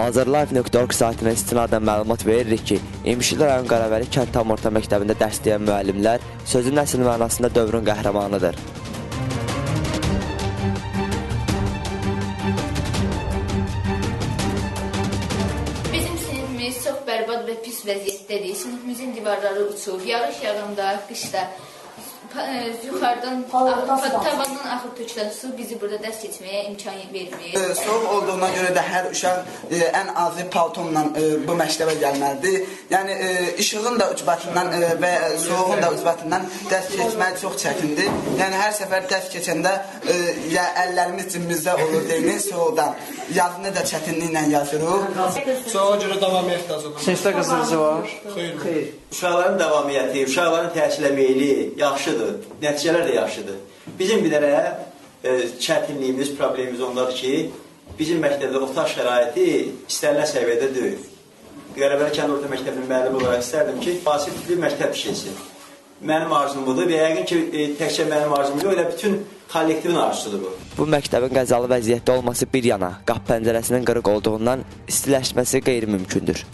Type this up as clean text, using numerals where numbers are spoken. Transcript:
Azərlife.org saytına istinadən məlumat veririk ki, İmişli rayon Qaravəli kənd tam orta məktəbində dərs deyən müəllimlər sözün əsl mənasında dövrün qəhrəmanıdır. Bizim sinifimiz çox bərbad və pis vəziyyətdədir. Sinifimizin divarları uçub, yağış yağanda, qışda yuxarıdan, tavandan axıb tökülən su bizi burada dərs keçməyə imkan vermir. Soğuq olduğuna görə də hər uşaq ən azı paltonla bu məktəbə gəlməlidir. Yəni, işığın da ucbatından və soğuğun da ucbatından dərs keçmək çox çətindir. Yəni, hər səfər dərs keçəndə əllərimiz cibimizdə olur deyil, soğuqdan. Yazını da çətinliklə yazırıq. Soğuğa görə davamiyyət lazımdır. Sinifdə qızınızı var? Xeyr. Uşaqların davamiyyəti, uşaqların təhsilə meyli yaxşıdır, nəticələr də yaxşıdır. Bizim bir dənə çətinliyimiz, problemimiz ondadır ki, bizim məktəbdə otaq şəraiti istənilən səviyyədə deyil. Qaravəli kənd orta məktəbinin müəllimi olaraq istərdim ki, müasir tipli məktəb işləyilsin. Mənim arzum budur və yəqin ki, təkcə mənim arzum yox, elə bütün kollektivin arzusudur bu. Bu məktəbin qəzalı vəziyyətdə olması bir yana, qapı pəncərəsinin qırıq olduğundan istiləşməsi qeyri-mümkündür.